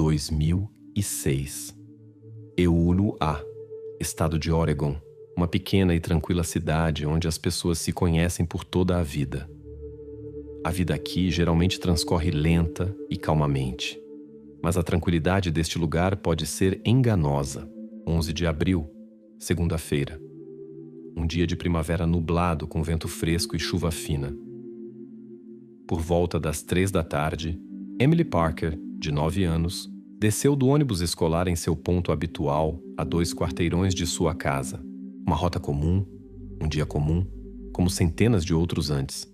2006. Eulu-A, estado de Oregon, uma pequena e tranquila cidade onde as pessoas se conhecem por toda a vida. A vida aqui geralmente transcorre lenta e calmamente, mas a tranquilidade deste lugar pode ser enganosa. 11 de abril, segunda-feira. Um dia de primavera nublado com vento fresco e chuva fina. Por volta das 3 da tarde, Emily Parker, de 9 anos, desceu do ônibus escolar em seu ponto habitual a 2 quarteirões de sua casa. Uma rota comum, um dia comum, como centenas de outros antes.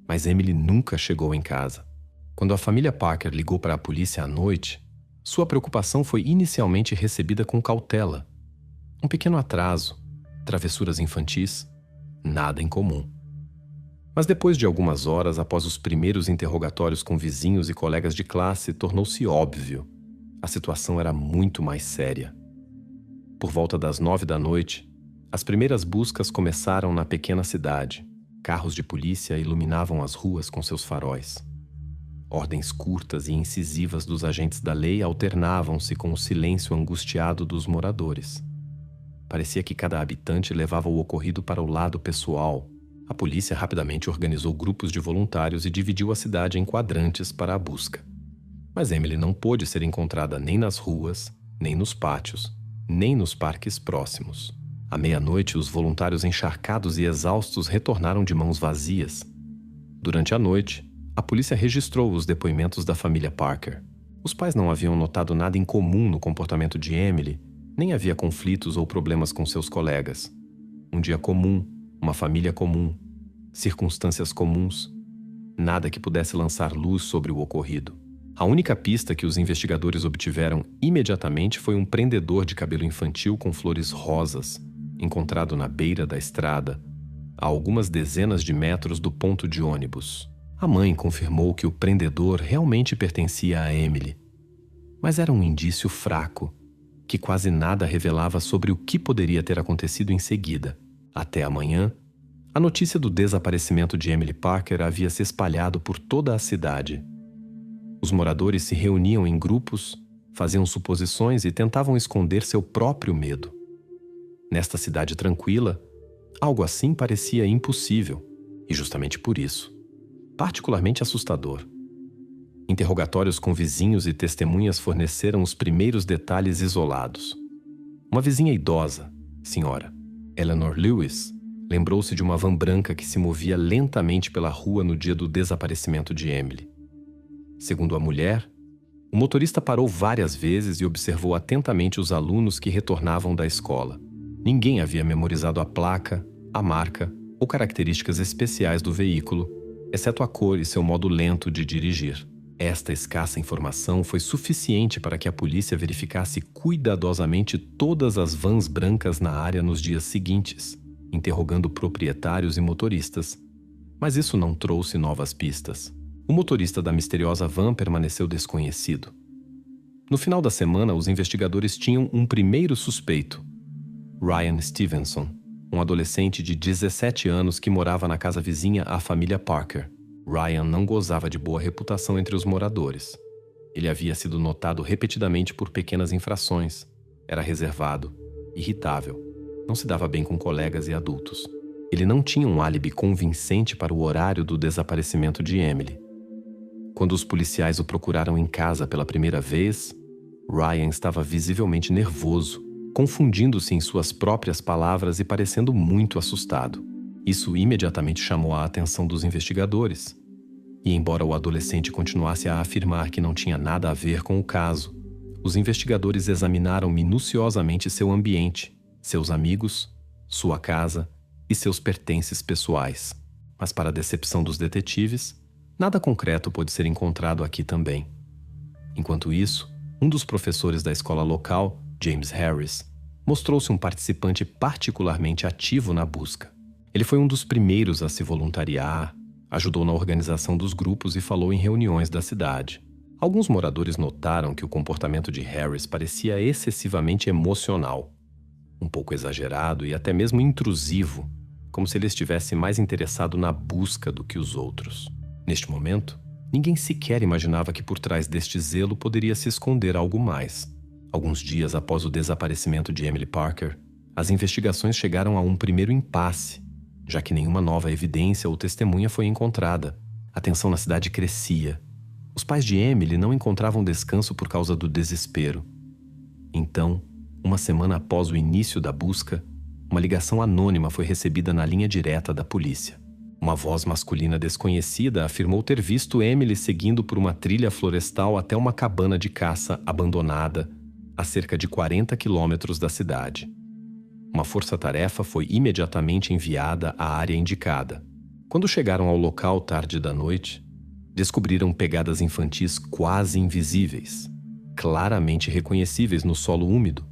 Mas Emily nunca chegou em casa. Quando a família Parker ligou para a polícia à noite, sua preocupação foi inicialmente recebida com cautela. Um pequeno atraso, travessuras infantis, nada em comum. Mas depois de algumas horas, após os primeiros interrogatórios com vizinhos e colegas de classe, tornou-se óbvio. A situação era muito mais séria. Por volta das 9 da noite, as primeiras buscas começaram na pequena cidade. Carros de polícia iluminavam as ruas com seus faróis. Ordens curtas e incisivas dos agentes da lei alternavam-se com o silêncio angustiado dos moradores. Parecia que cada habitante levava o ocorrido para o lado pessoal. A polícia rapidamente organizou grupos de voluntários e dividiu a cidade em quadrantes para a busca. Mas Emily não pôde ser encontrada nem nas ruas, nem nos pátios, nem nos parques próximos. À meia-noite, os voluntários encharcados e exaustos retornaram de mãos vazias. Durante a noite, a polícia registrou os depoimentos da família Parker. Os pais não haviam notado nada incomum no comportamento de Emily, nem havia conflitos ou problemas com seus colegas. Um dia comum, uma família comum, circunstâncias comuns, nada que pudesse lançar luz sobre o ocorrido. A única pista que os investigadores obtiveram imediatamente foi um prendedor de cabelo infantil com flores rosas, encontrado na beira da estrada, a algumas dezenas de metros do ponto de ônibus. A mãe confirmou que o prendedor realmente pertencia a Emily, mas era um indício fraco, que quase nada revelava sobre o que poderia ter acontecido em seguida. Até amanhã, a notícia do desaparecimento de Emily Parker havia se espalhado por toda a cidade. Os moradores se reuniam em grupos, faziam suposições e tentavam esconder seu próprio medo. Nesta cidade tranquila, algo assim parecia impossível, e justamente por isso, particularmente assustador. Interrogatórios com vizinhos e testemunhas forneceram os primeiros detalhes isolados. Uma vizinha idosa, senhora Eleanor Lewis, lembrou-se de uma van branca que se movia lentamente pela rua no dia do desaparecimento de Emily. Segundo a mulher, o motorista parou várias vezes e observou atentamente os alunos que retornavam da escola. Ninguém havia memorizado a placa, a marca ou características especiais do veículo, exceto a cor e seu modo lento de dirigir. Esta escassa informação foi suficiente para que a polícia verificasse cuidadosamente todas as vans brancas na área nos dias seguintes, interrogando proprietários e motoristas. Mas isso não trouxe novas pistas. O motorista da misteriosa van permaneceu desconhecido. No final da semana, os investigadores tinham um primeiro suspeito, Ryan Stevenson, um adolescente de 17 anos que morava na casa vizinha à família Parker. Ryan não gozava de boa reputação entre os moradores. Ele havia sido notado repetidamente por pequenas infrações. Era reservado, irritável, não se dava bem com colegas e adultos. Ele não tinha um álibi convincente para o horário do desaparecimento de Emily. Quando os policiais o procuraram em casa pela primeira vez, Ryan estava visivelmente nervoso, confundindo-se em suas próprias palavras e parecendo muito assustado. Isso imediatamente chamou a atenção dos investigadores. E embora o adolescente continuasse a afirmar que não tinha nada a ver com o caso, os investigadores examinaram minuciosamente seu ambiente, seus amigos, sua casa e seus pertences pessoais. Mas para a decepção dos detetives, nada concreto pôde ser encontrado aqui também. Enquanto isso, um dos professores da escola local, James Harris, mostrou-se um participante particularmente ativo na busca. Ele foi um dos primeiros a se voluntariar, ajudou na organização dos grupos e falou em reuniões da cidade. Alguns moradores notaram que o comportamento de Harris parecia excessivamente emocional, um pouco exagerado e até mesmo intrusivo, como se ele estivesse mais interessado na busca do que os outros. Neste momento, Ninguém sequer imaginava que por trás deste zelo poderia se esconder algo mais. Alguns dias após o desaparecimento de Emily Parker, as investigações chegaram a um primeiro impasse, já que nenhuma nova evidência ou testemunha foi encontrada. A tensão na cidade crescia. Os pais de Emily não encontravam descanso por causa do desespero. Então, uma semana após o início da busca, uma ligação anônima foi recebida na linha direta da polícia. Uma voz masculina desconhecida afirmou ter visto Emily seguindo por uma trilha florestal até uma cabana de caça abandonada a cerca de 40 quilômetros da cidade. Uma força-tarefa foi imediatamente enviada à área indicada. Quando chegaram ao local tarde da noite, descobriram pegadas infantis quase invisíveis, claramente reconhecíveis no solo úmido.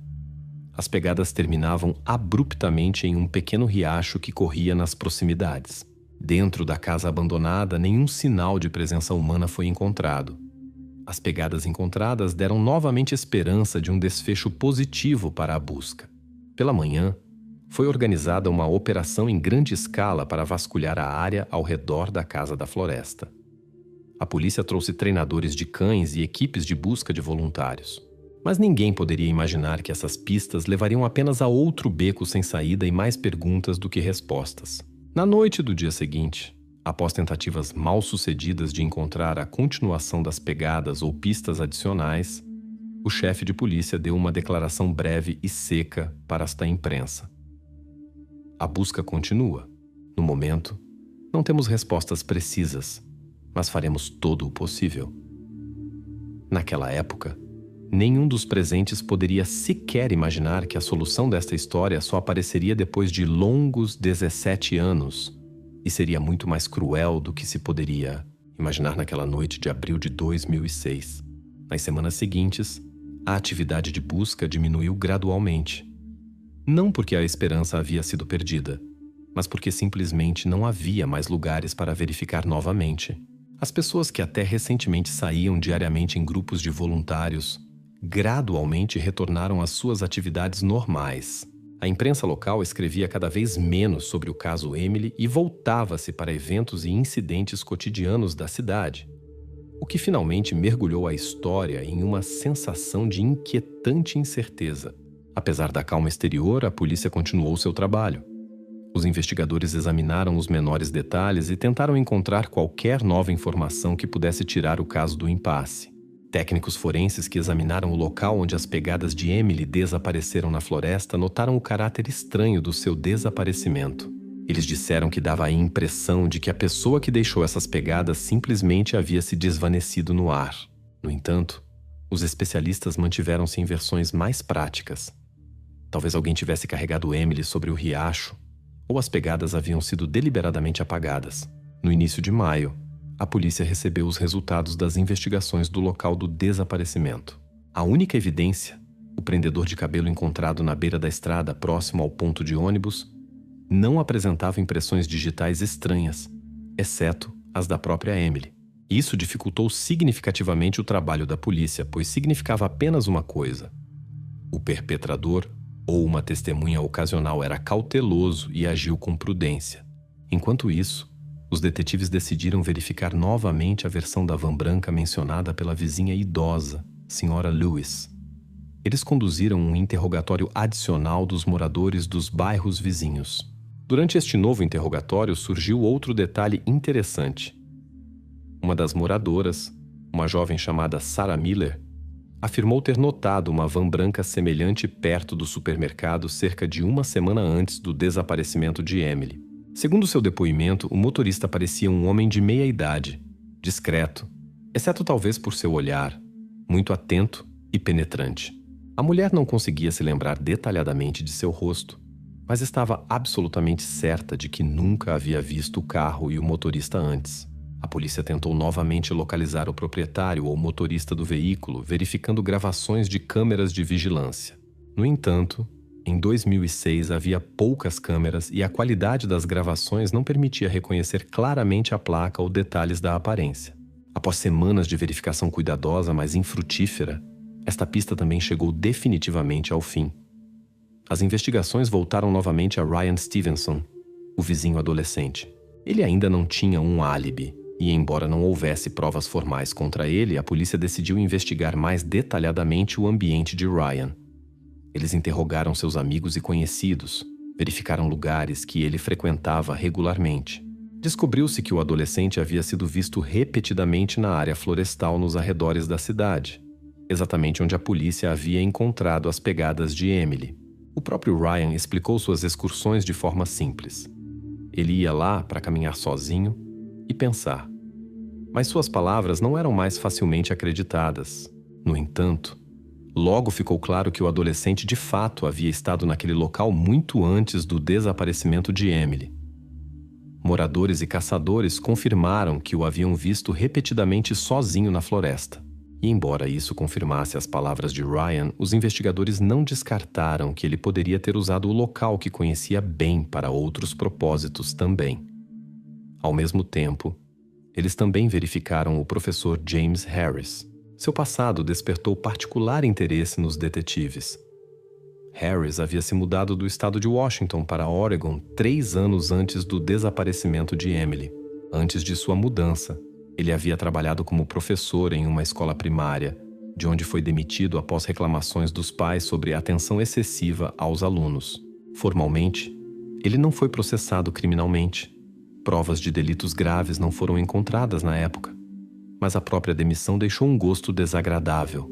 As pegadas terminavam abruptamente em um pequeno riacho que corria nas proximidades. Dentro da casa abandonada, nenhum sinal de presença humana foi encontrado. As pegadas encontradas deram novamente esperança de um desfecho positivo para a busca. Pela manhã, foi organizada uma operação em grande escala para vasculhar a área ao redor da Casa da Floresta. A polícia trouxe treinadores de cães e equipes de busca de voluntários. Mas ninguém poderia imaginar que essas pistas levariam apenas a outro beco sem saída e mais perguntas do que respostas. Na noite do dia seguinte, após tentativas mal sucedidas de encontrar a continuação das pegadas ou pistas adicionais, o chefe de polícia deu uma declaração breve e seca para esta imprensa. A busca continua. No momento, não temos respostas precisas, mas faremos todo o possível. Naquela época, nenhum dos presentes poderia sequer imaginar que a solução desta história só apareceria depois de longos 17 anos e seria muito mais cruel do que se poderia imaginar naquela noite de abril de 2006. Nas semanas seguintes, a atividade de busca diminuiu gradualmente. Não porque a esperança havia sido perdida, mas porque simplesmente não havia mais lugares para verificar novamente. As pessoas que até recentemente saíam diariamente em grupos de voluntários gradualmente retornaram às suas atividades normais. A imprensa local escrevia cada vez menos sobre o caso Emily e voltava-se para eventos e incidentes cotidianos da cidade, o que finalmente mergulhou a história em uma sensação de inquietante incerteza. Apesar da calma exterior, a polícia continuou seu trabalho. Os investigadores examinaram os menores detalhes e tentaram encontrar qualquer nova informação que pudesse tirar o caso do impasse. Técnicos forenses que examinaram o local onde as pegadas de Emily desapareceram na floresta notaram o caráter estranho do seu desaparecimento. Eles disseram que dava a impressão de que a pessoa que deixou essas pegadas simplesmente havia se desvanecido no ar. No entanto, os especialistas mantiveram-se em versões mais práticas. Talvez alguém tivesse carregado Emily sobre o riacho, ou as pegadas haviam sido deliberadamente apagadas. No início de maio, a polícia recebeu os resultados das investigações do local do desaparecimento. A única evidência, o prendedor de cabelo encontrado na beira da estrada próximo ao ponto de ônibus, não apresentava impressões digitais estranhas, exceto as da própria Emily. Isso dificultou significativamente o trabalho da polícia, pois significava apenas uma coisa: o perpetrador ou uma testemunha ocasional era cauteloso e agiu com prudência. Enquanto isso, os detetives decidiram verificar novamente a versão da van branca mencionada pela vizinha idosa, Sra. Lewis. Eles conduziram um interrogatório adicional dos moradores dos bairros vizinhos. Durante este novo interrogatório surgiu outro detalhe interessante. Uma das moradoras, uma jovem chamada Sarah Miller, afirmou ter notado uma van branca semelhante perto do supermercado cerca de uma semana antes do desaparecimento de Emily. Segundo seu depoimento, o motorista parecia um homem de meia idade, discreto, exceto talvez por seu olhar, muito atento e penetrante. A mulher não conseguia se lembrar detalhadamente de seu rosto, mas estava absolutamente certa de que nunca havia visto o carro e o motorista antes. A polícia tentou novamente localizar o proprietário ou motorista do veículo, verificando gravações de câmeras de vigilância. No entanto, em 2006 havia poucas câmeras e a qualidade das gravações não permitia reconhecer claramente a placa ou detalhes da aparência. Após semanas de verificação cuidadosa, mas infrutífera, esta pista também chegou definitivamente ao fim. As investigações voltaram novamente a Ryan Stevenson, o vizinho adolescente. Ele ainda não tinha um álibi, E embora não houvesse provas formais contra ele, a polícia decidiu investigar mais detalhadamente o ambiente de Ryan. Eles interrogaram seus amigos e conhecidos, verificaram lugares que ele frequentava regularmente. Descobriu-se que o adolescente havia sido visto repetidamente na área florestal nos arredores da cidade, exatamente onde a polícia havia encontrado as pegadas de Emily. O próprio Ryan explicou suas excursões de forma simples. Ele ia lá para caminhar sozinho e pensar. Mas suas palavras não eram mais facilmente acreditadas. No entanto, logo ficou claro que o adolescente de fato havia estado naquele local muito antes do desaparecimento de Emily. Moradores e caçadores confirmaram que o haviam visto repetidamente sozinho na floresta. E embora isso confirmasse as palavras de Ryan, os investigadores não descartaram que ele poderia ter usado o local que conhecia bem para outros propósitos também. Ao mesmo tempo, eles também verificaram o professor James Harris. Seu passado despertou particular interesse nos detetives. Harris havia se mudado do estado de Washington para Oregon 3 anos antes do desaparecimento de Emily. Antes de sua mudança, ele havia trabalhado como professor em uma escola primária, de onde foi demitido após reclamações dos pais sobre atenção excessiva aos alunos. Formalmente, ele não foi processado criminalmente. Provas de delitos graves não foram encontradas na época, mas a própria demissão deixou um gosto desagradável.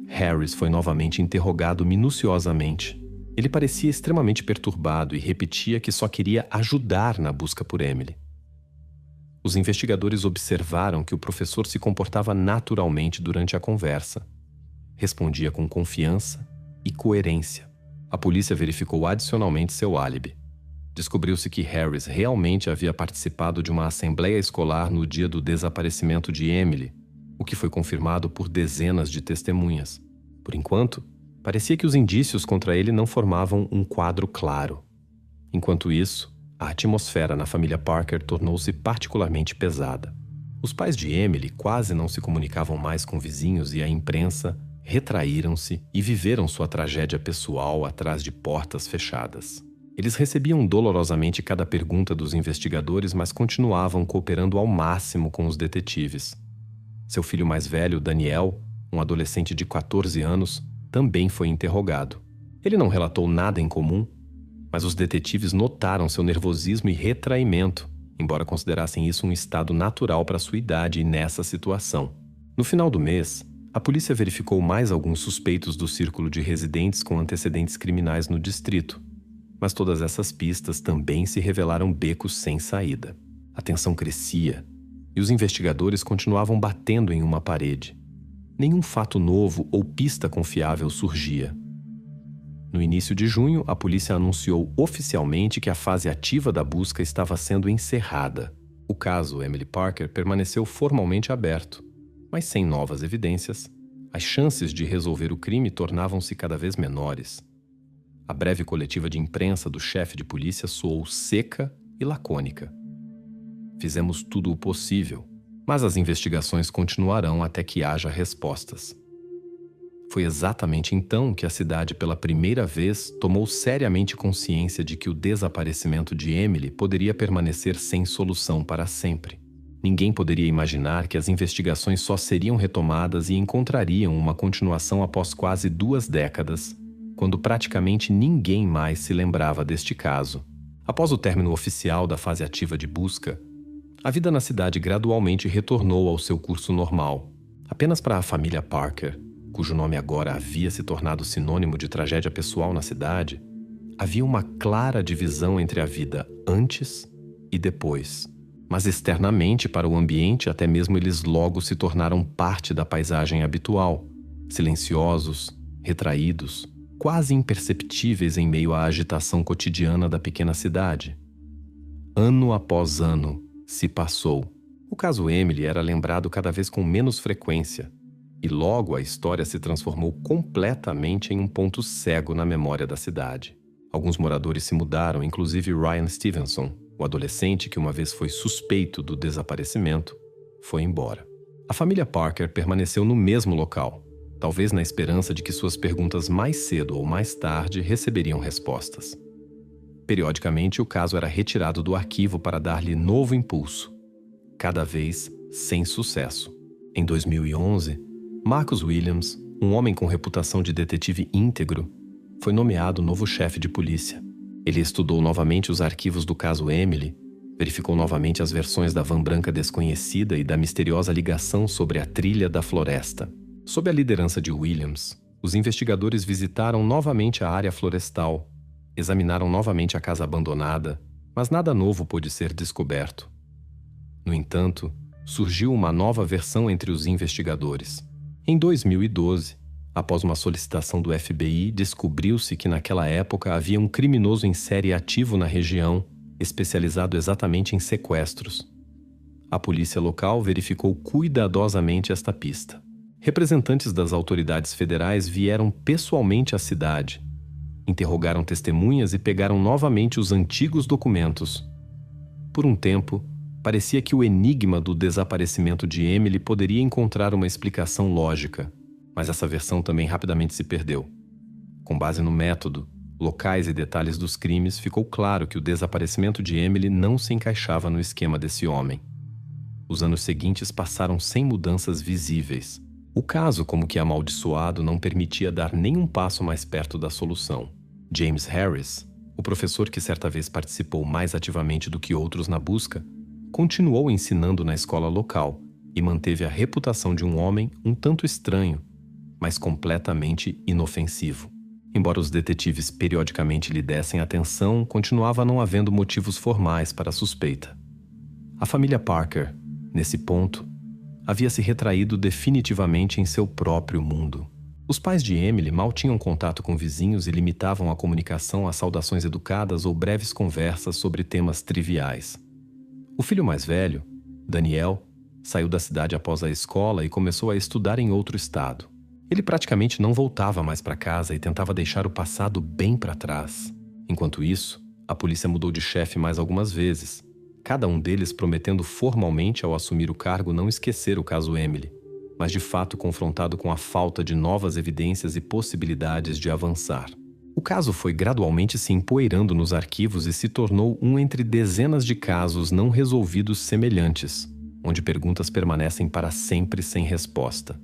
Harris foi novamente interrogado minuciosamente. Ele parecia extremamente perturbado e repetia que só queria ajudar na busca por Emily. Os investigadores observaram que o professor se comportava naturalmente durante a conversa. Respondia com confiança e coerência. A polícia verificou adicionalmente seu álibi. Descobriu-se que Harris realmente havia participado de uma assembleia escolar no dia do desaparecimento de Emily, o que foi confirmado por dezenas de testemunhas. Por enquanto, parecia que os indícios contra ele não formavam um quadro claro. Enquanto isso, a atmosfera na família Parker tornou-se particularmente pesada. Os pais de Emily quase não se comunicavam mais com vizinhos e a imprensa retraíram-se e viveram sua tragédia pessoal atrás de portas fechadas. Eles recebiam dolorosamente cada pergunta dos investigadores, mas continuavam cooperando ao máximo com os detetives. Seu filho mais velho, Daniel, um adolescente de 14 anos, também foi interrogado. Ele não relatou nada em comum, mas os detetives notaram seu nervosismo e retraimento, embora considerassem isso um estado natural para sua idade e nessa situação. No final do mês, a polícia verificou mais alguns suspeitos do círculo de residentes com antecedentes criminais no distrito, mas todas essas pistas também se revelaram becos sem saída. A tensão crescia e os investigadores continuavam batendo em uma parede. Nenhum fato novo ou pista confiável surgia. No início de junho, a polícia anunciou oficialmente que a fase ativa da busca estava sendo encerrada. O caso Emily Parker permaneceu formalmente aberto, mas sem novas evidências, as chances de resolver o crime tornavam-se cada vez menores. A breve coletiva de imprensa do chefe de polícia soou seca e lacônica. Fizemos tudo o possível, mas as investigações continuarão até que haja respostas. Foi exatamente então que a cidade, pela primeira vez, tomou seriamente consciência de que o desaparecimento de Emily poderia permanecer sem solução para sempre. Ninguém poderia imaginar que as investigações só seriam retomadas e encontrariam uma continuação após quase 2 décadas, quando praticamente ninguém mais se lembrava deste caso. Após o término oficial da fase ativa de busca, a vida na cidade gradualmente retornou ao seu curso normal. Apenas para a família Parker, cujo nome agora havia se tornado sinônimo de tragédia pessoal na cidade, havia uma clara divisão entre a vida antes e depois. Mas externamente para o ambiente, até mesmo eles logo se tornaram parte da paisagem habitual, silenciosos, retraídos, quase imperceptíveis em meio à agitação cotidiana da pequena cidade. Ano após ano se passou. O caso Emily era lembrado cada vez com menos frequência, e logo a história se transformou completamente em um ponto cego na memória da cidade. Alguns moradores se mudaram, inclusive Ryan Stevenson, o adolescente que uma vez foi suspeito do desaparecimento, foi embora. A família Parker permaneceu no mesmo local, talvez na esperança de que suas perguntas mais cedo ou mais tarde receberiam respostas. Periodicamente, o caso era retirado do arquivo para dar-lhe novo impulso. cada vez sem sucesso. Em 2011, Marcus Williams, um homem com reputação de detetive íntegro, foi nomeado novo chefe de polícia. Ele estudou novamente os arquivos do caso Emily, verificou novamente as versões da van branca desconhecida e da misteriosa ligação sobre a trilha da floresta. Sob a liderança de Williams, os investigadores visitaram novamente a área florestal, examinaram novamente a casa abandonada, mas nada novo pôde ser descoberto. No entanto, surgiu uma nova versão entre os investigadores. Em 2012, após uma solicitação do FBI, descobriu-se que naquela época havia um criminoso em série ativo na região, especializado exatamente em sequestros. A polícia local verificou cuidadosamente esta pista. Representantes das autoridades federais vieram pessoalmente à cidade, interrogaram testemunhas e pegaram novamente os antigos documentos. Por um tempo, parecia que o enigma do desaparecimento de Emily poderia encontrar uma explicação lógica, mas essa versão também rapidamente se perdeu. Com base no método, locais e detalhes dos crimes, ficou claro que o desaparecimento de Emily não se encaixava no esquema desse homem. Os anos seguintes passaram sem mudanças visíveis. O caso, como que amaldiçoado, não permitia dar nenhum passo mais perto da solução. James Harris, o professor que certa vez participou mais ativamente do que outros na busca, continuou ensinando na escola local e manteve a reputação de um homem um tanto estranho, mas completamente inofensivo. Embora os detetives periodicamente lhe dessem atenção, continuava não havendo motivos formais para a suspeita. A família Parker, nesse ponto, havia se retraído definitivamente em seu próprio mundo. Os pais de Emily mal tinham contato com vizinhos e limitavam a comunicação a saudações educadas ou breves conversas sobre temas triviais. O filho mais velho, Daniel, saiu da cidade após a escola e começou a estudar em outro estado. Ele praticamente não voltava mais para casa e tentava deixar o passado bem para trás. Enquanto isso, a polícia mudou de chefe mais algumas vezes, cada um deles prometendo formalmente ao assumir o cargo não esquecer o caso Emily, mas de fato confrontado com a falta de novas evidências e possibilidades de avançar. O caso foi gradualmente se empoeirando nos arquivos e se tornou um entre dezenas de casos não resolvidos semelhantes, onde perguntas permanecem para sempre sem resposta.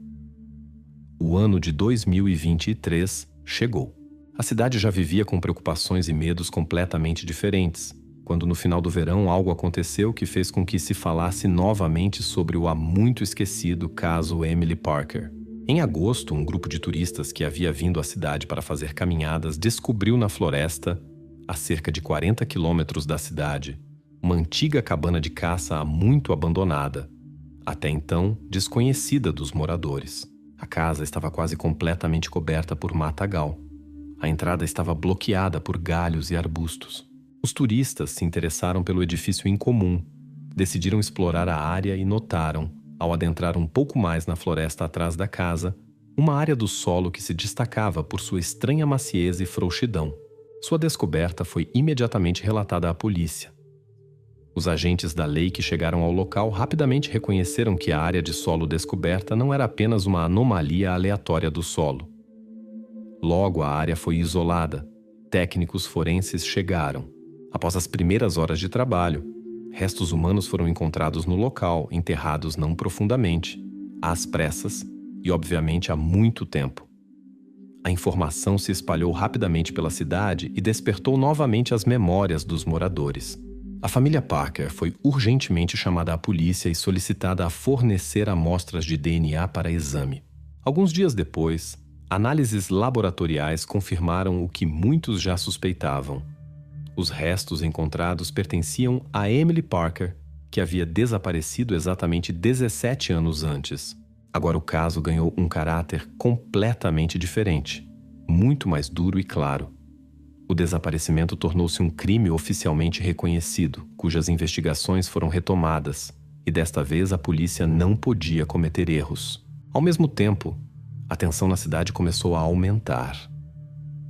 O ano de 2023 chegou. A cidade já vivia com preocupações e medos completamente diferentes, quando no final do verão algo aconteceu que fez com que se falasse novamente sobre o há muito esquecido caso Emily Parker. Em agosto, um grupo de turistas que havia vindo à cidade para fazer caminhadas descobriu na floresta, a cerca de 40 quilômetros da cidade, uma antiga cabana de caça há muito abandonada, até então desconhecida dos moradores. A casa estava quase completamente coberta por matagal. A entrada estava bloqueada por galhos e arbustos. Os turistas se interessaram pelo edifício incomum, decidiram explorar a área e notaram, ao adentrar um pouco mais na floresta atrás da casa, uma área do solo que se destacava por sua estranha maciez e frouxidão. Sua descoberta foi imediatamente relatada à polícia. Os agentes da lei que chegaram ao local rapidamente reconheceram que a área de solo descoberta não era apenas uma anomalia aleatória do solo. Logo, a área foi isolada. Técnicos forenses chegaram. Após as primeiras horas de trabalho, restos humanos foram encontrados no local, enterrados não profundamente, às pressas e, obviamente, há muito tempo. A informação se espalhou rapidamente pela cidade e despertou novamente as memórias dos moradores. A família Parker foi urgentemente chamada à polícia e solicitada a fornecer amostras de DNA para exame. Alguns dias depois, análises laboratoriais confirmaram o que muitos já suspeitavam. Os restos encontrados pertenciam a Emily Parker, que havia desaparecido exatamente 17 anos antes. Agora o caso ganhou um caráter completamente diferente, muito mais duro e claro. O desaparecimento tornou-se um crime oficialmente reconhecido, cujas investigações foram retomadas, e desta vez a polícia não podia cometer erros. Ao mesmo tempo, a tensão na cidade começou a aumentar.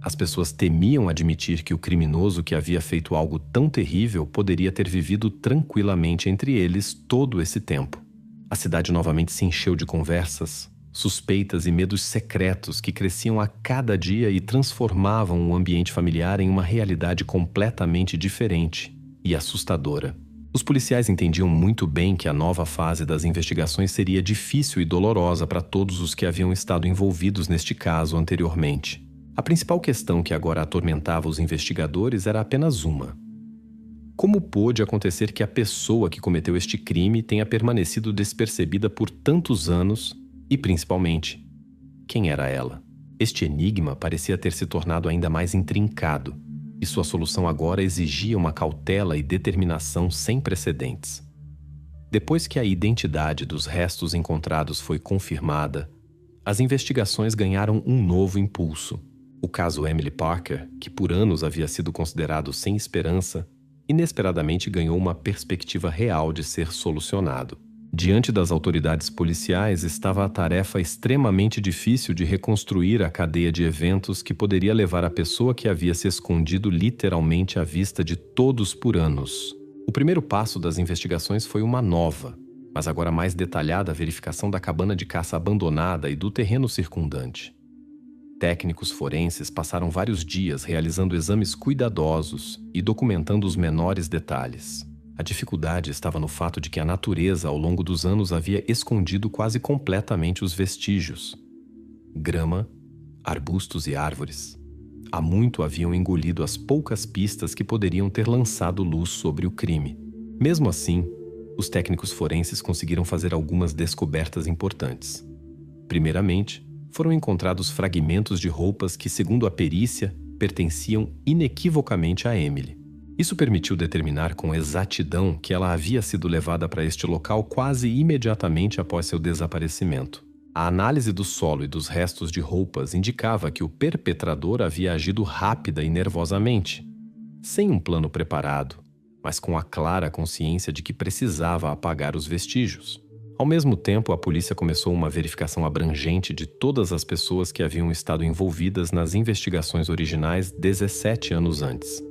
As pessoas temiam admitir que o criminoso que havia feito algo tão terrível poderia ter vivido tranquilamente entre eles todo esse tempo. A cidade novamente se encheu de conversas, suspeitas e medos secretos que cresciam a cada dia e transformavam o ambiente familiar em uma realidade completamente diferente e assustadora. Os policiais entendiam muito bem que a nova fase das investigações seria difícil e dolorosa para todos os que haviam estado envolvidos neste caso anteriormente. A principal questão que agora atormentava os investigadores era apenas uma: como pôde acontecer que a pessoa que cometeu este crime tenha permanecido despercebida por tantos anos e, principalmente, quem era ela? Este enigma parecia ter se tornado ainda mais intrincado, e sua solução agora exigia uma cautela e determinação sem precedentes. Depois que a identidade dos restos encontrados foi confirmada, as investigações ganharam um novo impulso. O caso Emily Parker, que por anos havia sido considerado sem esperança, inesperadamente ganhou uma perspectiva real de ser solucionado. Diante das autoridades policiais estava a tarefa extremamente difícil de reconstruir a cadeia de eventos que poderia levar a pessoa que havia se escondido literalmente à vista de todos por anos. O primeiro passo das investigações foi uma nova, mas agora mais detalhada verificação da cabana de caça abandonada e do terreno circundante. Técnicos forenses passaram vários dias realizando exames cuidadosos e documentando os menores detalhes. A dificuldade estava no fato de que a natureza, ao longo dos anos, havia escondido quase completamente os vestígios. Grama, arbustos e árvores. Há muito haviam engolido as poucas pistas que poderiam ter lançado luz sobre o crime. Mesmo assim, os técnicos forenses conseguiram fazer algumas descobertas importantes. Primeiramente, foram encontrados fragmentos de roupas que, segundo a perícia, pertenciam inequivocamente a Emily. Isso permitiu determinar com exatidão que ela havia sido levada para este local quase imediatamente após seu desaparecimento. A análise do solo e dos restos de roupas indicava que o perpetrador havia agido rápida e nervosamente, sem um plano preparado, mas com a clara consciência de que precisava apagar os vestígios. Ao mesmo tempo, a polícia começou uma verificação abrangente de todas as pessoas que haviam estado envolvidas nas investigações originais 17 anos antes.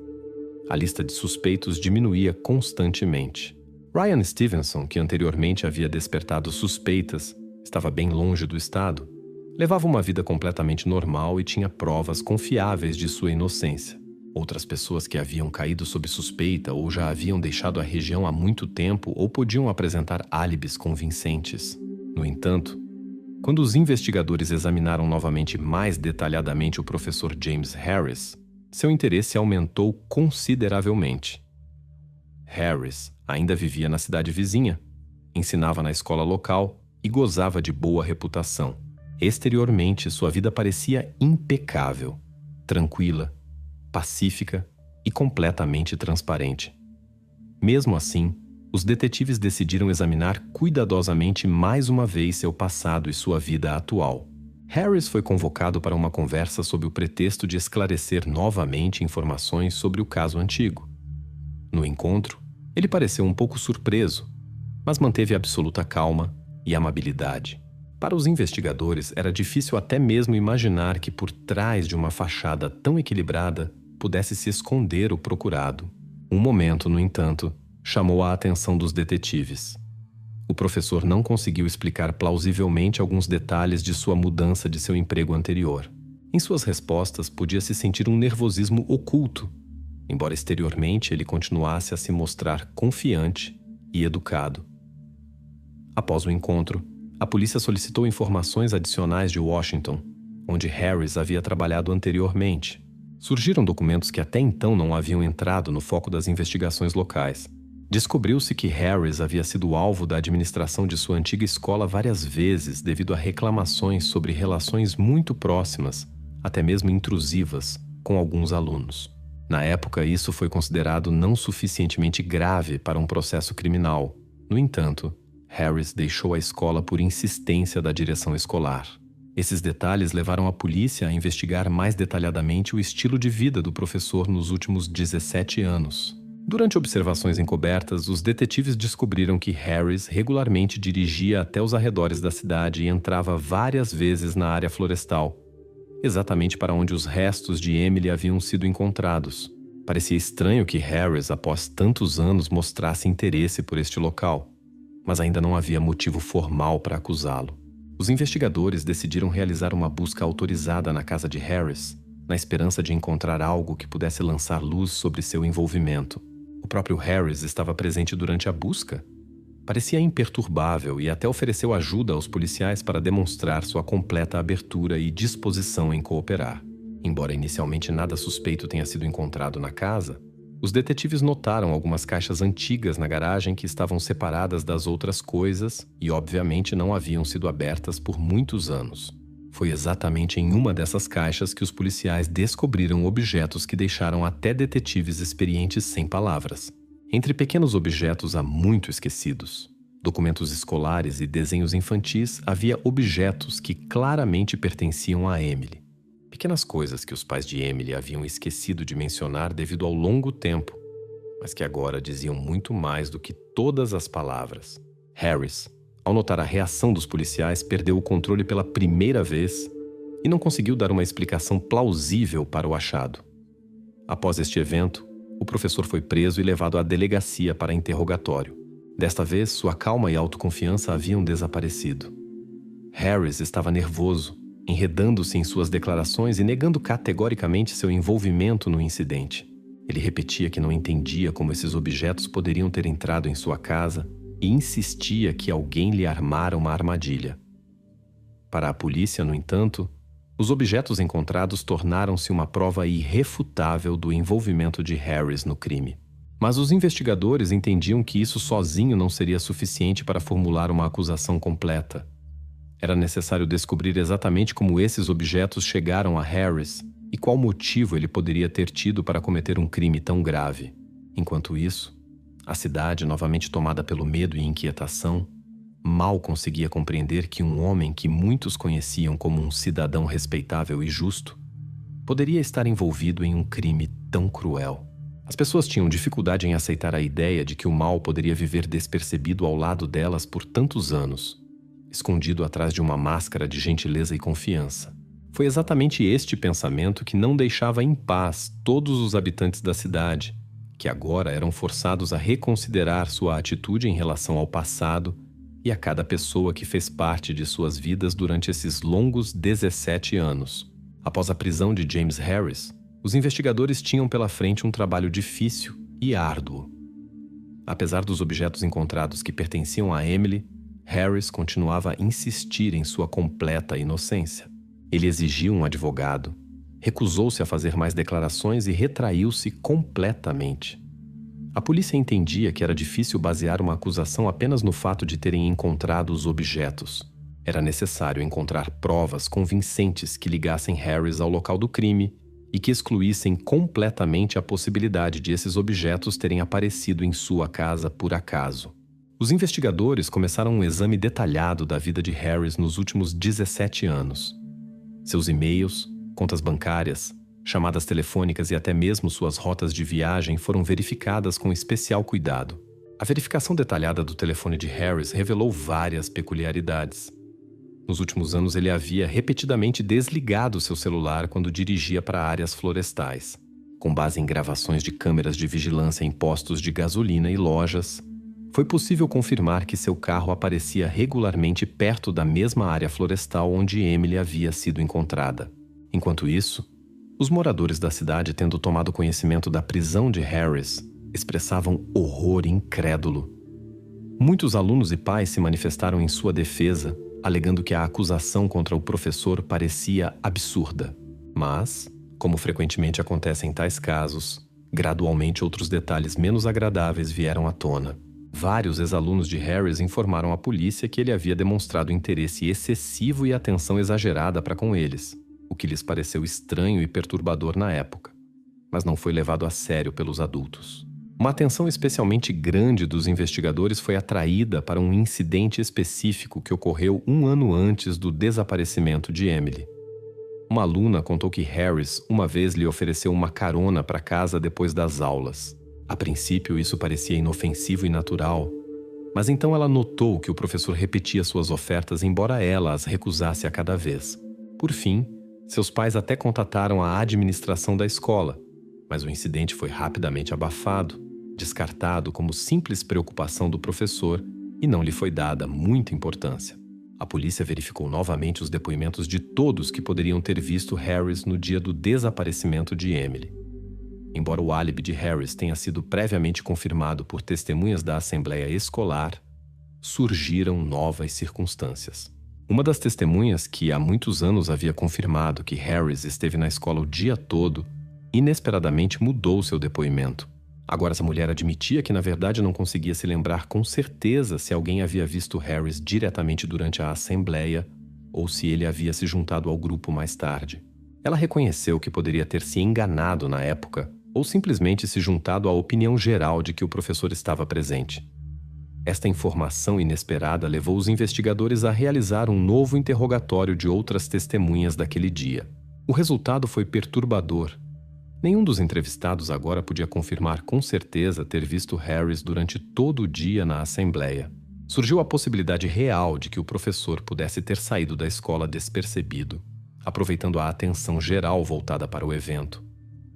A lista de suspeitos diminuía constantemente. Ryan Stevenson, que anteriormente havia despertado suspeitas, estava bem longe do estado, levava uma vida completamente normal e tinha provas confiáveis de sua inocência. Outras pessoas que haviam caído sob suspeita ou já haviam deixado a região há muito tempo ou podiam apresentar álibis convincentes. No entanto, quando os investigadores examinaram novamente mais detalhadamente o professor James Harris, seu interesse aumentou consideravelmente. Harris ainda vivia na cidade vizinha, ensinava na escola local e gozava de boa reputação. Exteriormente, sua vida parecia impecável, tranquila, pacífica e completamente transparente. Mesmo assim, os detetives decidiram examinar cuidadosamente mais uma vez seu passado e sua vida atual. Harris foi convocado para uma conversa sob o pretexto de esclarecer novamente informações sobre o caso antigo. No encontro, ele pareceu um pouco surpreso, mas manteve absoluta calma e amabilidade. Para os investigadores, era difícil até mesmo imaginar que por trás de uma fachada tão equilibrada pudesse se esconder o procurado. Um momento, no entanto, chamou a atenção dos detetives. O professor não conseguiu explicar plausivelmente alguns detalhes de sua mudança de seu emprego anterior. Em suas respostas, podia-se sentir um nervosismo oculto, embora exteriormente ele continuasse a se mostrar confiante e educado. Após o encontro, a polícia solicitou informações adicionais de Washington, onde Harris havia trabalhado anteriormente. Surgiram documentos que até então não haviam entrado no foco das investigações locais. Descobriu-se que Harris havia sido alvo da administração de sua antiga escola várias vezes devido a reclamações sobre relações muito próximas, até mesmo intrusivas, com alguns alunos. Na época, isso foi considerado não suficientemente grave para um processo criminal. No entanto, Harris deixou a escola por insistência da direção escolar. Esses detalhes levaram a polícia a investigar mais detalhadamente o estilo de vida do professor nos últimos 17 anos. Durante observações encobertas, os detetives descobriram que Harris regularmente dirigia até os arredores da cidade e entrava várias vezes na área florestal, exatamente para onde os restos de Emily haviam sido encontrados. Parecia estranho que Harris, após tantos anos, mostrasse interesse por este local, mas ainda não havia motivo formal para acusá-lo. Os investigadores decidiram realizar uma busca autorizada na casa de Harris, na esperança de encontrar algo que pudesse lançar luz sobre seu envolvimento. O próprio Harris estava presente durante a busca. Parecia imperturbável e até ofereceu ajuda aos policiais para demonstrar sua completa abertura e disposição em cooperar. Embora inicialmente nada suspeito tenha sido encontrado na casa, os detetives notaram algumas caixas antigas na garagem que estavam separadas das outras coisas e, obviamente, não haviam sido abertas por muitos anos. Foi exatamente em uma dessas caixas que os policiais descobriram objetos que deixaram até detetives experientes sem palavras. Entre pequenos objetos há muito esquecidos, documentos escolares e desenhos infantis, havia objetos que claramente pertenciam a Emily. Pequenas coisas que os pais de Emily haviam esquecido de mencionar devido ao longo tempo, mas que agora diziam muito mais do que todas as palavras. Harris, ao notar a reação dos policiais, perdeu o controle pela primeira vez e não conseguiu dar uma explicação plausível para o achado. Após este evento, o professor foi preso e levado à delegacia para interrogatório. Desta vez, sua calma e autoconfiança haviam desaparecido. Harris estava nervoso, enredando-se em suas declarações e negando categoricamente seu envolvimento no incidente. Ele repetia que não entendia como esses objetos poderiam ter entrado em sua casa e insistia que alguém lhe armara uma armadilha. Para a polícia, no entanto, os objetos encontrados tornaram-se uma prova irrefutável do envolvimento de Harris no crime. Mas os investigadores entendiam que isso sozinho não seria suficiente para formular uma acusação completa. Era necessário descobrir exatamente como esses objetos chegaram a Harris e qual motivo ele poderia ter tido para cometer um crime tão grave. Enquanto isso, a cidade, novamente tomada pelo medo e inquietação, mal conseguia compreender que um homem que muitos conheciam como um cidadão respeitável e justo poderia estar envolvido em um crime tão cruel. As pessoas tinham dificuldade em aceitar a ideia de que o mal poderia viver despercebido ao lado delas por tantos anos, escondido atrás de uma máscara de gentileza e confiança. Foi exatamente este pensamento que não deixava em paz todos os habitantes da cidade, que agora eram forçados a reconsiderar sua atitude em relação ao passado e a cada pessoa que fez parte de suas vidas durante esses longos 17 anos. Após a prisão de James Harris, os investigadores tinham pela frente um trabalho difícil e árduo. Apesar dos objetos encontrados que pertenciam a Emily, Harris continuava a insistir em sua completa inocência. Ele exigiu um advogado, recusou-se a fazer mais declarações e retraiu-se completamente. A polícia entendia que era difícil basear uma acusação apenas no fato de terem encontrado os objetos. Era necessário encontrar provas convincentes que ligassem Harris ao local do crime e que excluíssem completamente a possibilidade de esses objetos terem aparecido em sua casa por acaso. Os investigadores começaram um exame detalhado da vida de Harris nos últimos 17 anos. Seus e-mails, contas bancárias, chamadas telefônicas e até mesmo suas rotas de viagem foram verificadas com especial cuidado. A verificação detalhada do telefone de Harris revelou várias peculiaridades. Nos últimos anos, ele havia repetidamente desligado seu celular quando dirigia para áreas florestais. Com base em gravações de câmeras de vigilância em postos de gasolina e lojas, foi possível confirmar que seu carro aparecia regularmente perto da mesma área florestal onde Emily havia sido encontrada. Enquanto isso, os moradores da cidade, tendo tomado conhecimento da prisão de Harris, expressavam horror incrédulo. Muitos alunos e pais se manifestaram em sua defesa, alegando que a acusação contra o professor parecia absurda. Mas, como frequentemente acontece em tais casos, gradualmente outros detalhes menos agradáveis vieram à tona. Vários ex-alunos de Harris informaram à polícia que ele havia demonstrado interesse excessivo e atenção exagerada para com eles, o que lhes pareceu estranho e perturbador na época, mas não foi levado a sério pelos adultos. Uma atenção especialmente grande dos investigadores foi atraída para um incidente específico que ocorreu 1 ano antes do desaparecimento de Emily. Uma aluna contou que Harris uma vez lhe ofereceu uma carona para casa depois das aulas. A princípio, isso parecia inofensivo e natural, mas então ela notou que o professor repetia suas ofertas embora ela as recusasse a cada vez. Por fim, seus pais até contataram a administração da escola, mas o incidente foi rapidamente abafado, descartado como simples preocupação do professor e não lhe foi dada muita importância. A polícia verificou novamente os depoimentos de todos que poderiam ter visto Harris no dia do desaparecimento de Emily. Embora o álibi de Harris tenha sido previamente confirmado por testemunhas da Assembleia Escolar, surgiram novas circunstâncias. Uma das testemunhas, que há muitos anos havia confirmado que Harris esteve na escola o dia todo, inesperadamente mudou seu depoimento. Agora essa mulher admitia que na verdade não conseguia se lembrar com certeza se alguém havia visto Harris diretamente durante a Assembleia ou se ele havia se juntado ao grupo mais tarde. Ela reconheceu que poderia ter se enganado na época ou simplesmente se juntado à opinião geral de que o professor estava presente. Esta informação inesperada levou os investigadores a realizar um novo interrogatório de outras testemunhas daquele dia. O resultado foi perturbador. Nenhum dos entrevistados agora podia confirmar com certeza ter visto Harris durante todo o dia na Assembleia. Surgiu a possibilidade real de que o professor pudesse ter saído da escola despercebido, aproveitando a atenção geral voltada para o evento,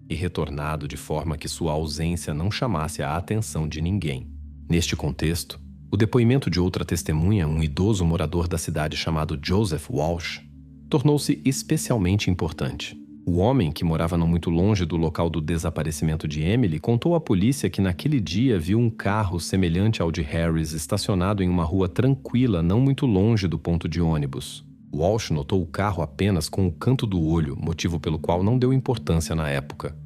e retornado de forma que sua ausência não chamasse a atenção de ninguém. Neste contexto, o depoimento de outra testemunha, um idoso morador da cidade chamado Joseph Walsh, tornou-se especialmente importante. O homem, que morava não muito longe do local do desaparecimento de Emily, contou à polícia que naquele dia viu um carro semelhante ao de Harris estacionado em uma rua tranquila não muito longe do ponto de ônibus. Walsh notou o carro apenas com o canto do olho, motivo pelo qual não deu importância na época.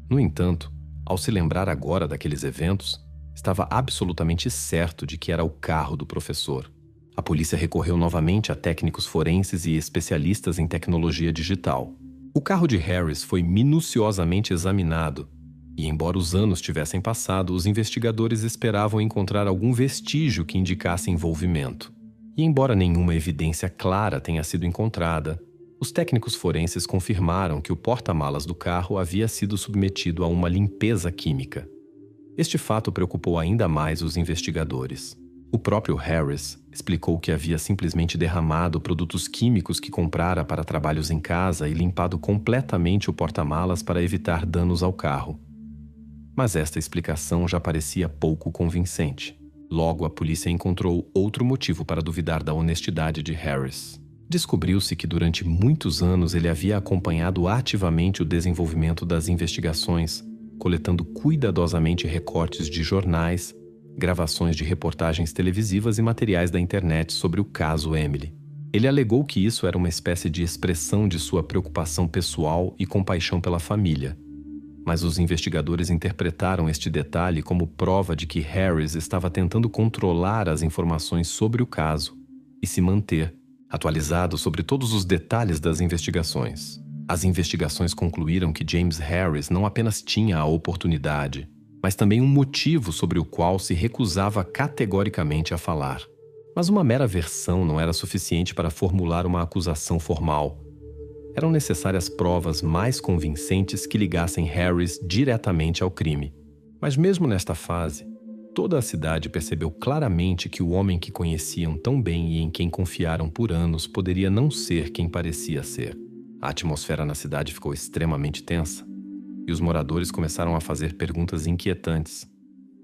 No entanto, ao se lembrar agora daqueles eventos, estava absolutamente certo de que era o carro do professor. A polícia recorreu novamente a técnicos forenses e especialistas em tecnologia digital. O carro de Harris foi minuciosamente examinado e, embora os anos tivessem passado, os investigadores esperavam encontrar algum vestígio que indicasse envolvimento. E embora nenhuma evidência clara tenha sido encontrada, os técnicos forenses confirmaram que o porta-malas do carro havia sido submetido a uma limpeza química. Este fato preocupou ainda mais os investigadores. O próprio Harris explicou que havia simplesmente derramado produtos químicos que comprara para trabalhos em casa e limpado completamente o porta-malas para evitar danos ao carro. Mas esta explicação já parecia pouco convincente. Logo, a polícia encontrou outro motivo para duvidar da honestidade de Harris. Descobriu-se que durante muitos anos ele havia acompanhado ativamente o desenvolvimento das investigações, coletando cuidadosamente recortes de jornais, gravações de reportagens televisivas e materiais da internet sobre o caso Emily. Ele alegou que isso era uma espécie de expressão de sua preocupação pessoal e compaixão pela família. Mas os investigadores interpretaram este detalhe como prova de que Harris estava tentando controlar as informações sobre o caso e se manter atualizado sobre todos os detalhes das investigações. As investigações concluíram que James Harris não apenas tinha a oportunidade, mas também um motivo sobre o qual se recusava categoricamente a falar. Mas uma mera versão não era suficiente para formular uma acusação formal. Eram necessárias provas mais convincentes que ligassem Harris diretamente ao crime. Mas mesmo nesta fase, toda a cidade percebeu claramente que o homem que conheciam tão bem e em quem confiaram por anos poderia não ser quem parecia ser. A atmosfera na cidade ficou extremamente tensa e os moradores começaram a fazer perguntas inquietantes.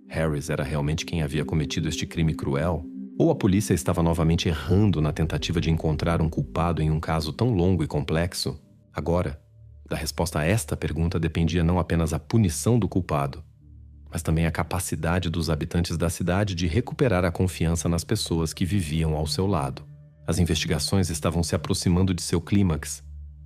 Harris era realmente quem havia cometido este crime cruel? Ou a polícia estava novamente errando na tentativa de encontrar um culpado em um caso tão longo e complexo? Agora, da resposta a esta pergunta dependia não apenas a punição do culpado, mas também a capacidade dos habitantes da cidade de recuperar a confiança nas pessoas que viviam ao seu lado. As investigações estavam se aproximando de seu clímax,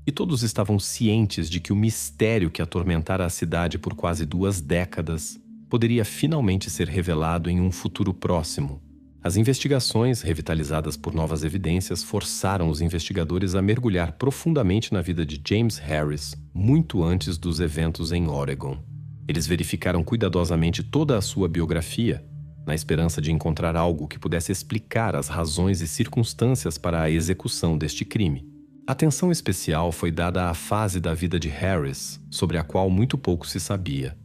e todos estavam cientes de que o mistério que atormentara a cidade por quase 2 décadas poderia finalmente ser revelado em um futuro próximo. As investigações, revitalizadas por novas evidências, forçaram os investigadores a mergulhar profundamente na vida de James Harris, muito antes dos eventos em Oregon. Eles verificaram cuidadosamente toda a sua biografia, na esperança de encontrar algo que pudesse explicar as razões e circunstâncias para a execução deste crime. Atenção especial foi dada à fase da vida de Harris, sobre a qual muito pouco se sabia.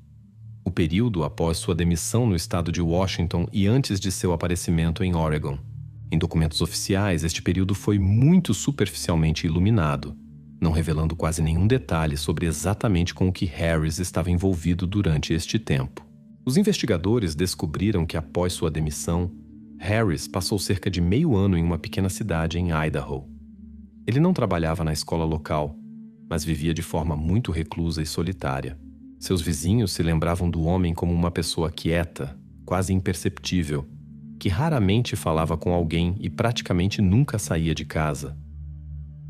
O período após sua demissão no estado de Washington e antes de seu aparecimento em Oregon. Em documentos oficiais, este período foi muito superficialmente iluminado, não revelando quase nenhum detalhe sobre exatamente com o que Harris estava envolvido durante este tempo. Os investigadores descobriram que após sua demissão, Harris passou cerca de meio ano em uma pequena cidade em Idaho. Ele não trabalhava na escola local, mas vivia de forma muito reclusa e solitária. Seus vizinhos se lembravam do homem como uma pessoa quieta, quase imperceptível, que raramente falava com alguém e praticamente nunca saía de casa.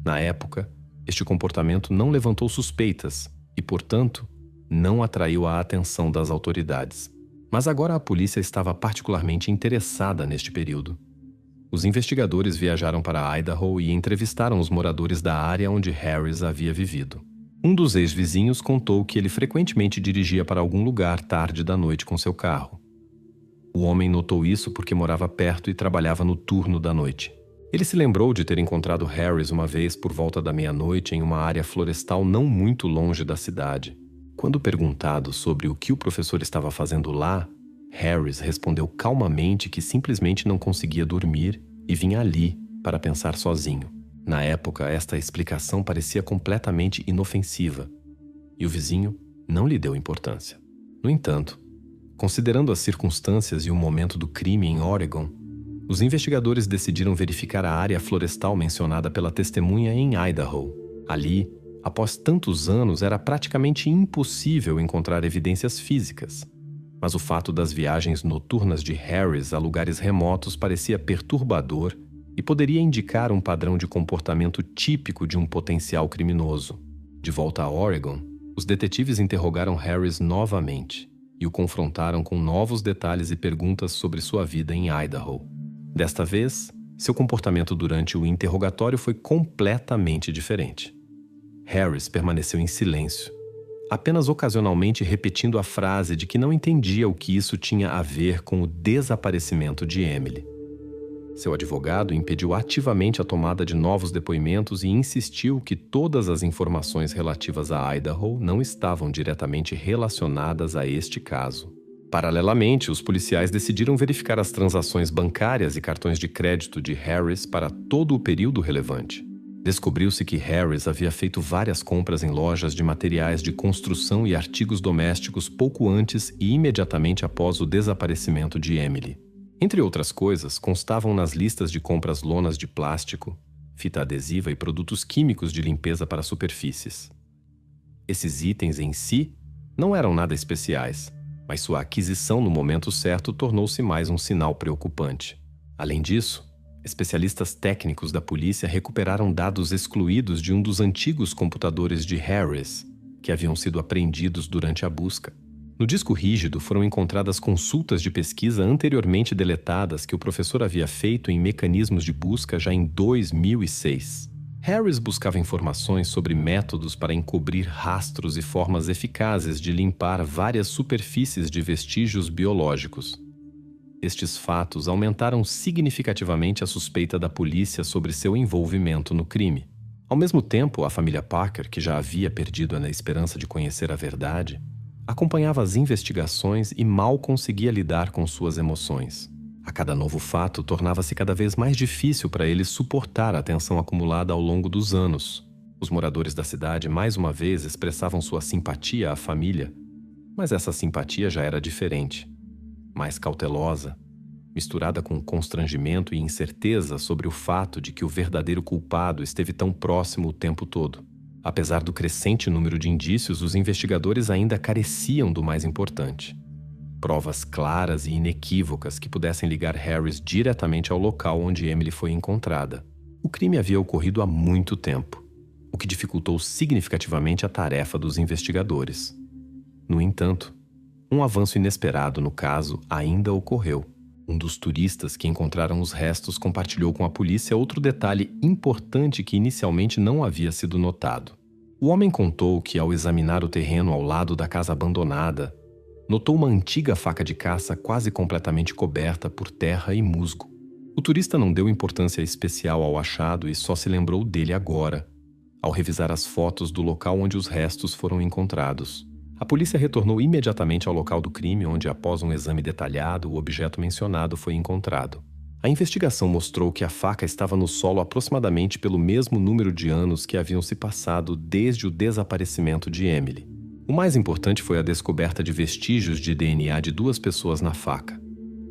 Na época, este comportamento não levantou suspeitas e, portanto, não atraiu a atenção das autoridades. Mas agora a polícia estava particularmente interessada neste período. Os investigadores viajaram para Idaho e entrevistaram os moradores da área onde Harris havia vivido. Um dos ex-vizinhos contou que ele frequentemente dirigia para algum lugar tarde da noite com seu carro. O homem notou isso porque morava perto e trabalhava no turno da noite. Ele se lembrou de ter encontrado Harris uma vez por volta da meia-noite em uma área florestal não muito longe da cidade. Quando perguntado sobre o que o professor estava fazendo lá, Harris respondeu calmamente que simplesmente não conseguia dormir e vinha ali para pensar sozinho. Na época, esta explicação parecia completamente inofensiva, e o vizinho não lhe deu importância. No entanto, considerando as circunstâncias e o momento do crime em Oregon, os investigadores decidiram verificar a área florestal mencionada pela testemunha em Idaho. Ali, após tantos anos, era praticamente impossível encontrar evidências físicas. Mas o fato das viagens noturnas de Harris a lugares remotos parecia perturbador e poderia indicar um padrão de comportamento típico de um potencial criminoso. De volta a Oregon, os detetives interrogaram Harris novamente e o confrontaram com novos detalhes e perguntas sobre sua vida em Idaho. Desta vez, seu comportamento durante o interrogatório foi completamente diferente. Harris permaneceu em silêncio, apenas ocasionalmente repetindo a frase de que não entendia o que isso tinha a ver com o desaparecimento de Emily. Seu advogado impediu ativamente a tomada de novos depoimentos e insistiu que todas as informações relativas a Idaho não estavam diretamente relacionadas a este caso. Paralelamente, os policiais decidiram verificar as transações bancárias e cartões de crédito de Harris para todo o período relevante. Descobriu-se que Harris havia feito várias compras em lojas de materiais de construção e artigos domésticos pouco antes e imediatamente após o desaparecimento de Emily. Entre outras coisas, constavam nas listas de compras lonas de plástico, fita adesiva e produtos químicos de limpeza para superfícies. Esses itens em si não eram nada especiais, mas sua aquisição no momento certo tornou-se mais um sinal preocupante. Além disso, especialistas técnicos da polícia recuperaram dados excluídos de um dos antigos computadores de Harris, que haviam sido apreendidos durante a busca. No disco rígido foram encontradas consultas de pesquisa anteriormente deletadas que o professor havia feito em mecanismos de busca já em 2006. Harris buscava informações sobre métodos para encobrir rastros e formas eficazes de limpar várias superfícies de vestígios biológicos. Estes fatos aumentaram significativamente a suspeita da polícia sobre seu envolvimento no crime. Ao mesmo tempo, a família Parker, que já havia perdido a esperança de conhecer a verdade, acompanhava as investigações e mal conseguia lidar com suas emoções. A cada novo fato, tornava-se cada vez mais difícil para eles suportar a tensão acumulada ao longo dos anos. Os moradores da cidade mais uma vez expressavam sua simpatia à família, mas essa simpatia já era diferente, mais cautelosa, misturada com constrangimento e incerteza sobre o fato de que o verdadeiro culpado esteve tão próximo o tempo todo. Apesar do crescente número de indícios, os investigadores ainda careciam do mais importante: provas claras e inequívocas que pudessem ligar Harris diretamente ao local onde Emily foi encontrada. O crime havia ocorrido há muito tempo, o que dificultou significativamente a tarefa dos investigadores. No entanto, um avanço inesperado no caso ainda ocorreu. Um dos turistas que encontraram os restos compartilhou com a polícia outro detalhe importante que inicialmente não havia sido notado. O homem contou que, ao examinar o terreno ao lado da casa abandonada, notou uma antiga faca de caça quase completamente coberta por terra e musgo. O turista não deu importância especial ao achado e só se lembrou dele agora, ao revisar as fotos do local onde os restos foram encontrados. A polícia retornou imediatamente ao local do crime, onde, após um exame detalhado, o objeto mencionado foi encontrado. A investigação mostrou que a faca estava no solo aproximadamente pelo mesmo número de anos que haviam se passado desde o desaparecimento de Emily. O mais importante foi a descoberta de vestígios de DNA de duas pessoas na faca,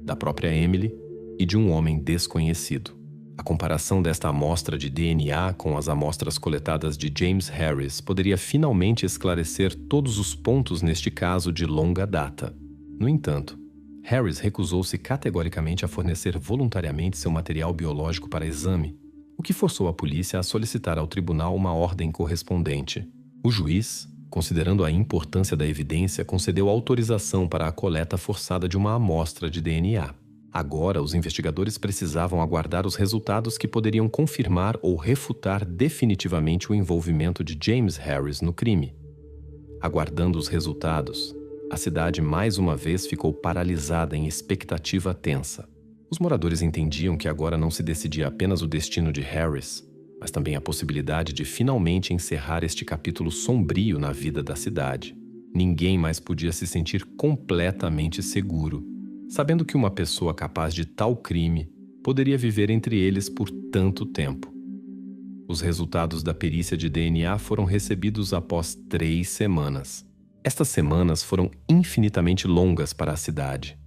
da própria Emily e de um homem desconhecido. A comparação desta amostra de DNA com as amostras coletadas de James Harris poderia finalmente esclarecer todos os pontos neste caso de longa data. No entanto, Harris recusou-se categoricamente a fornecer voluntariamente seu material biológico para exame, o que forçou a polícia a solicitar ao tribunal uma ordem correspondente. O juiz, considerando a importância da evidência, concedeu autorização para a coleta forçada de uma amostra de DNA. Agora, os investigadores precisavam aguardar os resultados que poderiam confirmar ou refutar definitivamente o envolvimento de James Harris no crime. Aguardando os resultados, a cidade mais uma vez ficou paralisada em expectativa tensa. Os moradores entendiam que agora não se decidia apenas o destino de Harris, mas também a possibilidade de finalmente encerrar este capítulo sombrio na vida da cidade. Ninguém mais podia se sentir completamente seguro, sabendo que uma pessoa capaz de tal crime poderia viver entre eles por tanto tempo. Os resultados da perícia de DNA foram recebidos após 3 semanas. Estas semanas foram infinitamente longas para a cidade.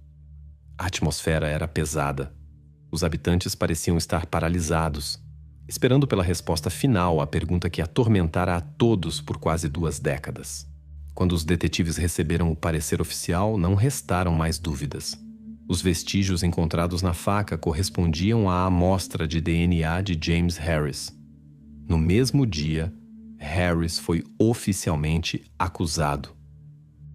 A atmosfera era pesada. Os habitantes pareciam estar paralisados, esperando pela resposta final à pergunta que atormentara a todos por quase 2 décadas. Quando os detetives receberam o parecer oficial, não restaram mais dúvidas. Os vestígios encontrados na faca correspondiam à amostra de DNA de James Harris. No mesmo dia, Harris foi oficialmente acusado.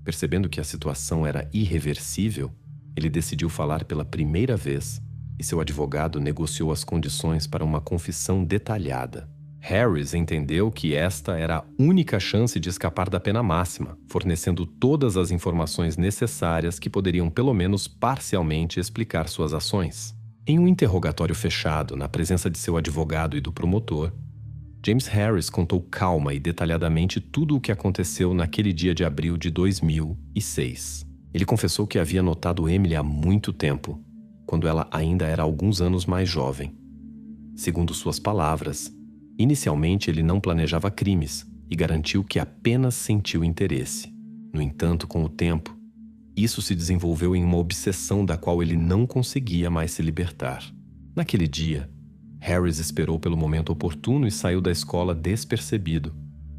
Percebendo que a situação era irreversível, ele decidiu falar pela primeira vez e seu advogado negociou as condições para uma confissão detalhada. Harris entendeu que esta era a única chance de escapar da pena máxima, fornecendo todas as informações necessárias que poderiam pelo menos parcialmente explicar suas ações. Em um interrogatório fechado, na presença de seu advogado e do promotor, James Harris contou calma e detalhadamente tudo o que aconteceu naquele dia de abril de 2006. Ele confessou que havia notado Emily há muito tempo, quando ela ainda era alguns anos mais jovem. Segundo suas palavras, inicialmente ele não planejava crimes e garantiu que apenas sentiu interesse. No entanto, com o tempo, isso se desenvolveu em uma obsessão da qual ele não conseguia mais se libertar. Naquele dia, Harris esperou pelo momento oportuno e saiu da escola despercebido,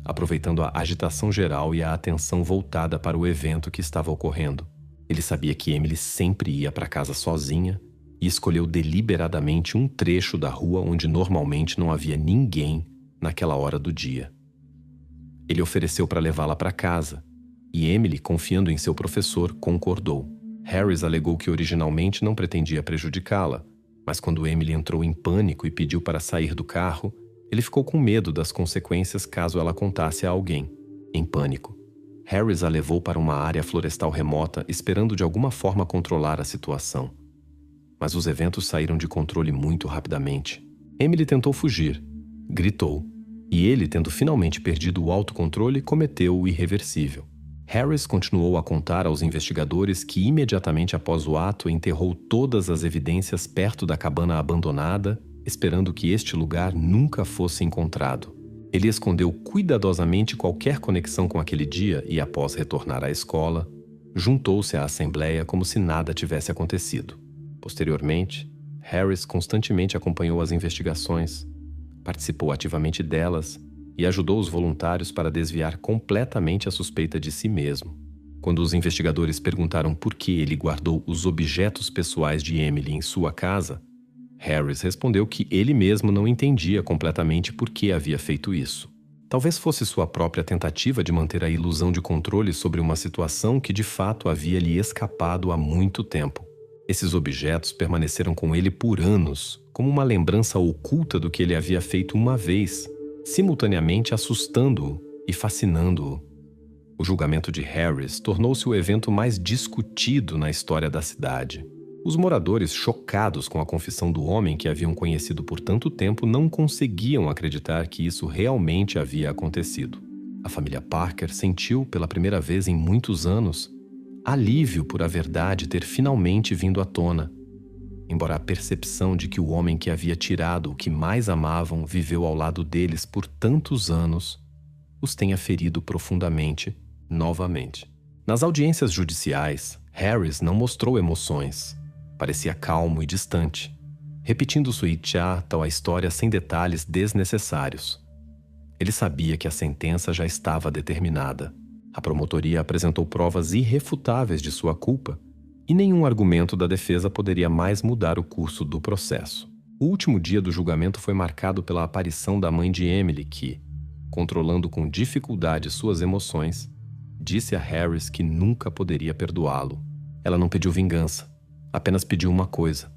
aproveitando a agitação geral e a atenção voltada para o evento que estava ocorrendo. Ele sabia que Emily sempre ia para casa sozinha e escolheu deliberadamente um trecho da rua onde normalmente não havia ninguém naquela hora do dia. Ele ofereceu para levá-la para casa e Emily, confiando em seu professor, concordou. Harris alegou que originalmente não pretendia prejudicá-la, mas quando Emily entrou em pânico e pediu para sair do carro, ele ficou com medo das consequências caso ela contasse a alguém. Em pânico, Harris a levou para uma área florestal remota, esperando de alguma forma controlar a situação. Mas os eventos saíram de controle muito rapidamente. Emily tentou fugir, gritou, e ele, tendo finalmente perdido o autocontrole, cometeu o irreversível. Harris continuou a contar aos investigadores que imediatamente após o ato enterrou todas as evidências perto da cabana abandonada, esperando que este lugar nunca fosse encontrado. Ele escondeu cuidadosamente qualquer conexão com aquele dia e, após retornar à escola, juntou-se à assembleia como se nada tivesse acontecido. Posteriormente, Harris constantemente acompanhou as investigações, participou ativamente delas e ajudou os voluntários para desviar completamente a suspeita de si mesmo. Quando os investigadores perguntaram por que ele guardou os objetos pessoais de Emily em sua casa, Harris respondeu que ele mesmo não entendia completamente por que havia feito isso. Talvez fosse sua própria tentativa de manter a ilusão de controle sobre uma situação que de fato havia lhe escapado há muito tempo. Esses objetos permaneceram com ele por anos, como uma lembrança oculta do que ele havia feito uma vez, simultaneamente assustando-o e fascinando-o. O julgamento de Harris tornou-se o evento mais discutido na história da cidade. Os moradores, chocados com a confissão do homem que haviam conhecido por tanto tempo, não conseguiam acreditar que isso realmente havia acontecido. A família Parker sentiu, pela primeira vez em muitos anos, alívio por a verdade ter finalmente vindo à tona, embora a percepção de que o homem que havia tirado o que mais amavam viveu ao lado deles por tantos anos os tenha ferido profundamente, novamente. Nas audiências judiciais, Harris não mostrou emoções. Parecia calmo e distante. repetindo tal a história sem detalhes desnecessários. Ele sabia que a sentença já estava determinada. A promotoria apresentou provas irrefutáveis de sua culpa e nenhum argumento da defesa poderia mais mudar o curso do processo. O último dia do julgamento foi marcado pela aparição da mãe de Emily que, controlando com dificuldade suas emoções, disse a Harris que nunca poderia perdoá-lo. Ela não pediu vingança, apenas pediu uma coisa: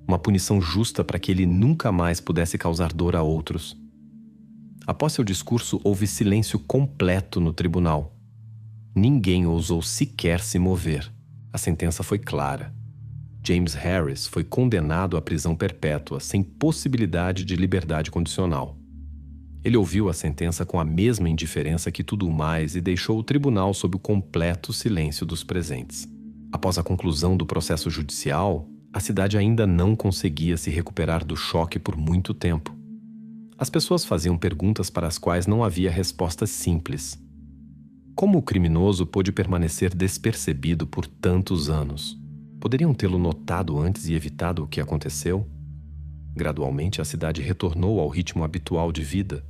uma punição justa para que ele nunca mais pudesse causar dor a outros. Após seu discurso, houve silêncio completo no tribunal. Ninguém ousou sequer se mover. A sentença foi clara. James Harris foi condenado à prisão perpétua, sem possibilidade de liberdade condicional. Ele ouviu a sentença com a mesma indiferença que tudo mais e deixou o tribunal sob o completo silêncio dos presentes. Após a conclusão do processo judicial, a cidade ainda não conseguia se recuperar do choque por muito tempo. As pessoas faziam perguntas para as quais não havia respostas simples. Como o criminoso pôde permanecer despercebido por tantos anos? Poderiam tê-lo notado antes e evitado o que aconteceu? Gradualmente, a cidade retornou ao ritmo habitual de vida,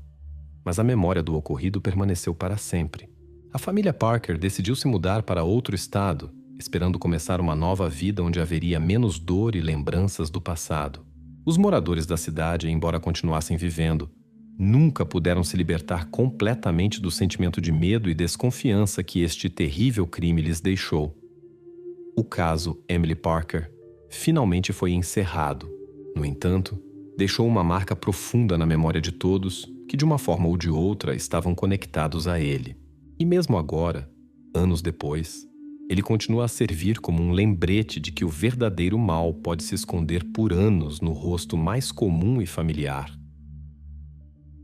mas a memória do ocorrido permaneceu para sempre. A família Parker decidiu se mudar para outro estado, esperando começar uma nova vida onde haveria menos dor e lembranças do passado. Os moradores da cidade, embora continuassem vivendo, nunca puderam se libertar completamente do sentimento de medo e desconfiança que este terrível crime lhes deixou. O caso Emily Parker finalmente foi encerrado. No entanto, deixou uma marca profunda na memória de todos que, de uma forma ou de outra, estavam conectados a ele. E mesmo agora, anos depois, ele continua a servir como um lembrete de que o verdadeiro mal pode se esconder por anos no rosto mais comum e familiar